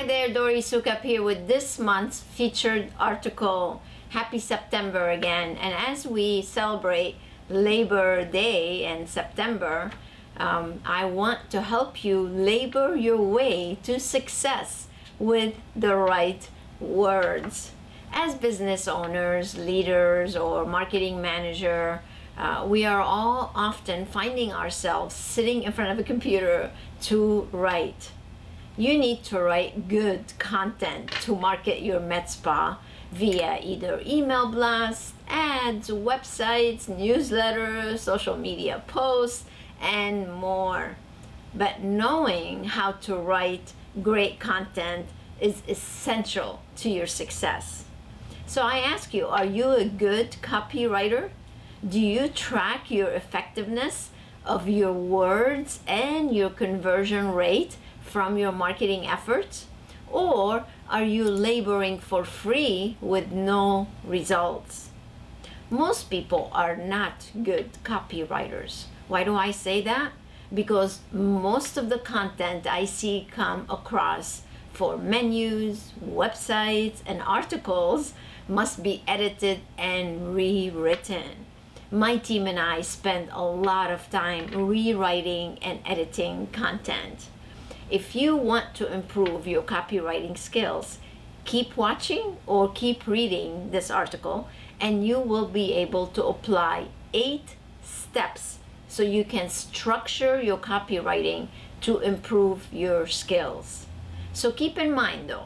there, Dory Sukup here with this month's featured article. Happy September again. And as we celebrate Labor Day in September, I want to help you labor your way to success with the right words. As business owners, leaders, or marketing manager, we are all often finding ourselves sitting in front of a computer to write. You need to write good content to market your medspa via either email blasts, ads, websites, newsletters, social media posts, and more. But knowing how to write great content is essential to your success. So I ask you, are you a good copywriter? Do you track your effectiveness of your words and your conversion rate from your marketing efforts? Or are you laboring for free with no results? Most people are not good copywriters. Why do I say that? Because most of the content I see come across for menus, websites, and articles must be edited and rewritten. My team and I spend a lot of time rewriting and editing content. If you want to improve your copywriting skills, keep watching or keep reading this article, and you will be able to apply 8 steps so you can structure your copywriting to improve your skills. So keep in mind though,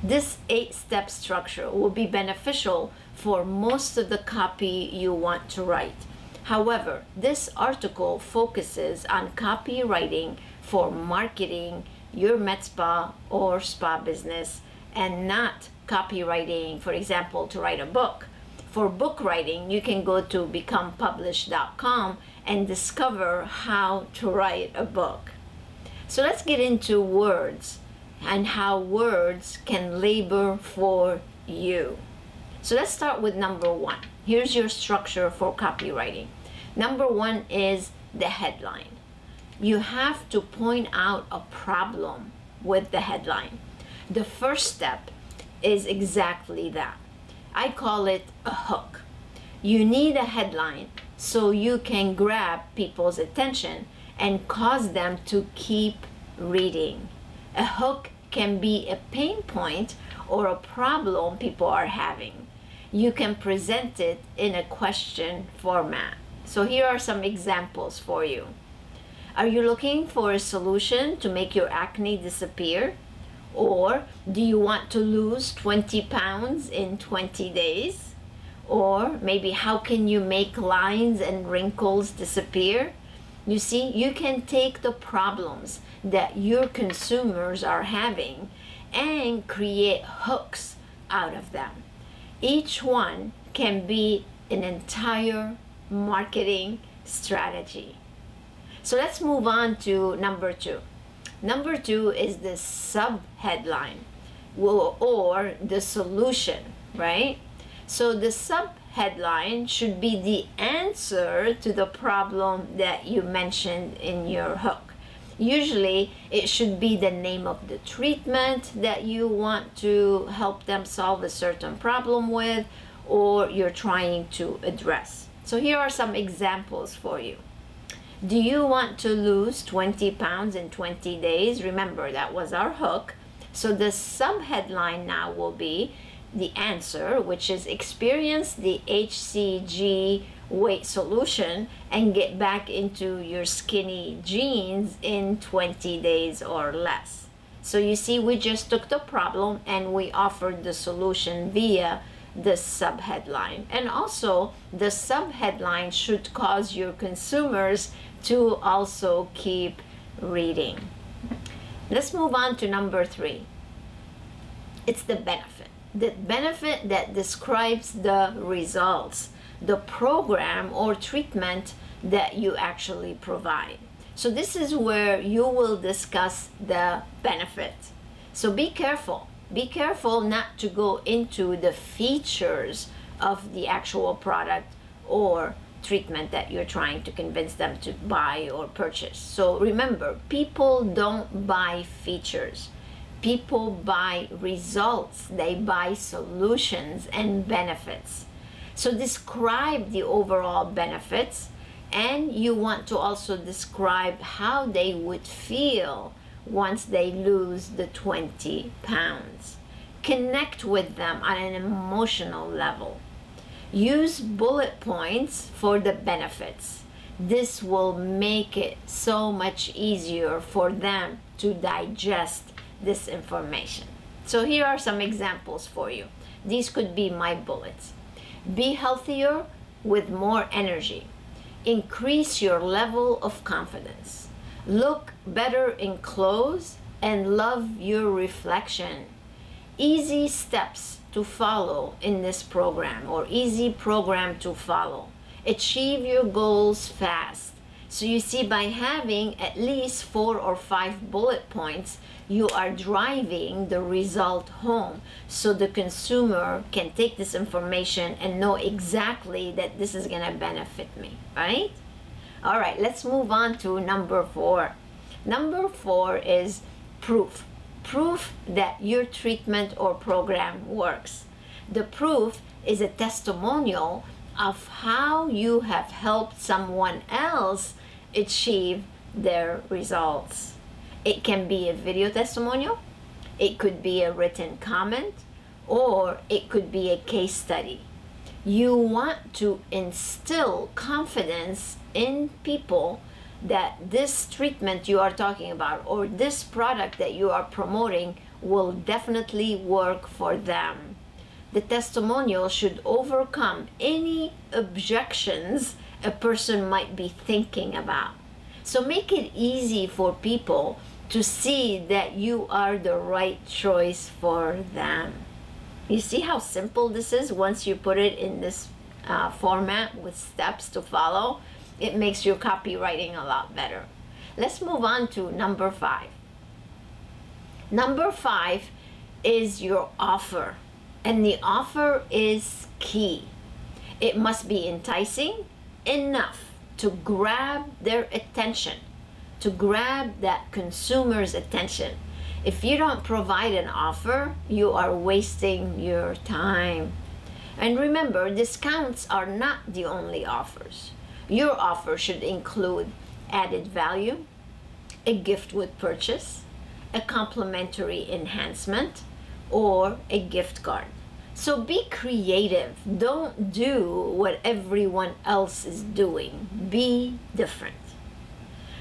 this 8-step structure will be beneficial for most of the copy you want to write. However, this article focuses on copywriting for marketing your med spa or spa business, and not copywriting, for example, to write a book. For book writing, you can go to becomepublished.com and discover how to write a book. So let's get into words and how words can labor for you. So let's start with number 1. Here's your structure for copywriting. Number 1 is the headline. You have to point out a problem with the headline. The first step is exactly that. I call it a hook. You need a headline so you can grab people's attention and cause them to keep reading. A hook can be a pain point or a problem people are having. You can present it in a question format. So here are some examples for you. Are you looking for a solution to make your acne disappear? Or do you want to lose 20 pounds in 20 days? Or maybe how can you make lines and wrinkles disappear? You see, you can take the problems that your consumers are having and create hooks out of them. Each one can be an entire marketing strategy. So let's move on to number 2. Number 2 is the sub-headline or the solution, right? So the sub-headline should be the answer to the problem that you mentioned in your hook. Usually it should be the name of the treatment that you want to help them solve a certain problem with, or you're trying to address. So here are some examples for you. Do you want to lose 20 pounds in 20 days? Remember, that was our hook. So the sub-headline now will be the answer, which is experience the HCG weight solution and get back into your skinny jeans in 20 days or less. So you see, we just took the problem and we offered the solution via the sub-headline. And also, the sub-headline should cause your consumers to also keep reading. Let's move on to number 3. It's the benefit. The benefit that describes the results, the program or treatment that you actually provide. So this is where you will discuss the benefit. So be careful. Be careful not to go into the features of the actual product or treatment that you're trying to convince them to buy or purchase. So remember, people don't buy features. People buy results, they buy solutions and benefits. So describe the overall benefits, and you want to also describe how they would feel once they lose the 20 pounds. Connect with them on an emotional level. Use bullet points for the benefits. This will make it so much easier for them to digest this information. So here are some examples for you. These could be my bullets. Be healthier with more energy. Increase your level of confidence. Look better in clothes and love your reflection. Easy steps to follow in this program, or easy program to follow. Achieve your goals fast. So you see, by having at least 4 or 5 bullet points, you are driving the result home, so the consumer can take this information and know exactly that this is going to benefit me, right? All right, let's move on to number 4. Number 4 is proof. Proof that your treatment or program works. The proof is a testimonial of how you have helped someone else achieve their results. It can be a video testimonial, it could be a written comment, or it could be a case study. You want to instill confidence in people that this treatment you are talking about or this product that you are promoting will definitely work for them. The testimonial should overcome any objections a person might be thinking about. So make it easy for people to see that you are the right choice for them. You see how simple this is once you put it in this format with steps to follow? It makes your copywriting a lot better. Let's move on to number 5. Number 5 is your offer, and the offer is key. It must be enticing enough to grab their attention, to grab that consumer's attention. If you don't provide an offer, you are wasting your time. And remember, discounts are not the only offers. Your offer should include added value, a gift with purchase, a complimentary enhancement, or a gift card. So be creative. Don't do what everyone else is doing. Be different.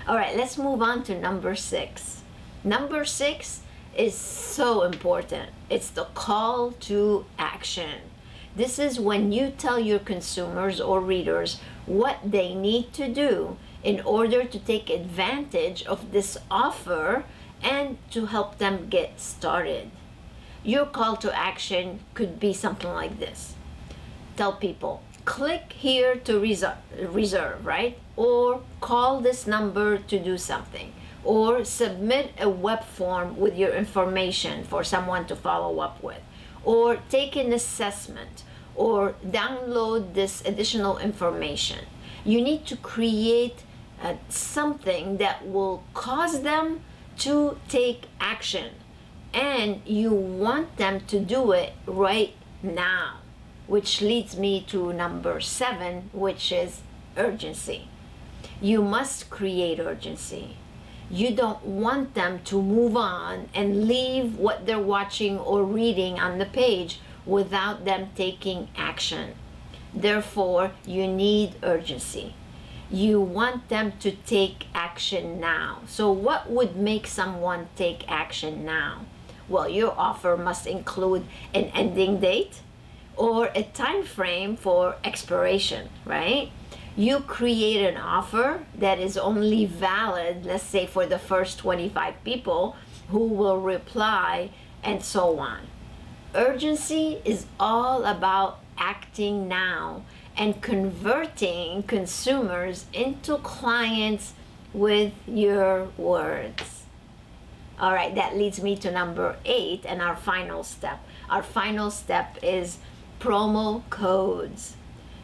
All right, let's move on to number 6. Number 6 is so important. It's the call to action. This is when you tell your consumers or readers what they need to do in order to take advantage of this offer and to help them get started. Your call to action could be something like this. Tell people, click here to reserve, right? Or call this number to do something. Or submit a web form with your information for someone to follow up with. Or take an assessment. Or download this additional information. You need to create something that will cause them to take action. And you want them to do it right now, which leads me to number 7, which is urgency. You must create urgency. You don't want them to move on and leave what they're watching or reading on the page without them taking action. Therefore, you need urgency. You want them to take action now. So what would make someone take action now? Well, your offer must include an ending date or a time frame for expiration, right? You create an offer that is only valid, let's say, for the first 25 people who will reply, and so on. Urgency is all about acting now and converting consumers into clients with your words. All right, that leads me to number 8 and our final step. Our final step is promo codes.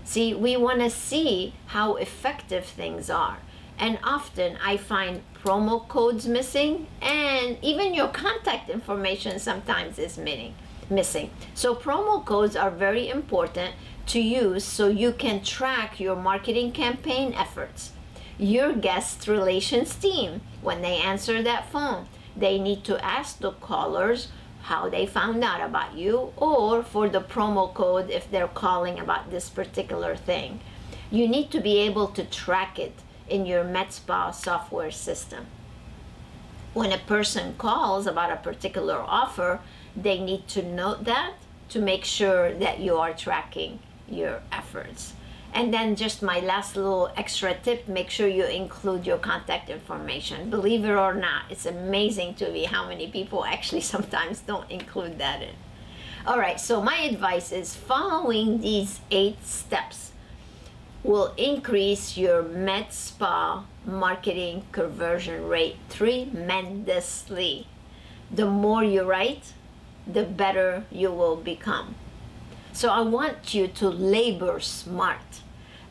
See, we want to see how effective things are. And often I find promo codes missing, and even your contact information sometimes is missing. So promo codes are very important to use so you can track your marketing campaign efforts. Your guest relations team, when they answer that phone, they need to ask the callers how they found out about you, or for the promo code if they're calling about this particular thing. You need to be able to track it in your medspa software system. When a person calls about a particular offer, they need to note that to make sure that you are tracking your efforts. And then just my last little extra tip, make sure you include your contact information. Believe it or not, it's amazing to me how many people actually sometimes don't include that in. All right, so my advice is following these 8 steps will increase your med spa marketing conversion rate tremendously. The more you write, the better you will become. So I want you to labor smart.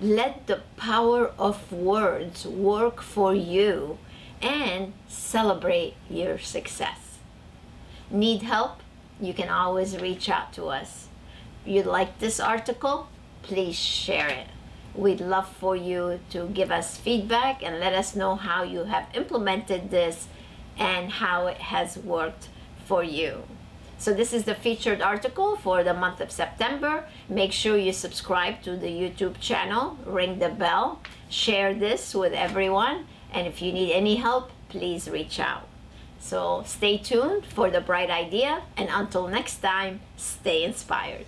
Let the power of words work for you and celebrate your success. Need help? You can always reach out to us. If you like this article, please share it. We'd love for you to give us feedback and let us know how you have implemented this and how it has worked for you. So this is the featured article for the month of September. Make sure you subscribe to the YouTube channel, ring the bell, share this with everyone, and if you need any help, please reach out. So stay tuned for the bright idea, and until next time, stay inspired.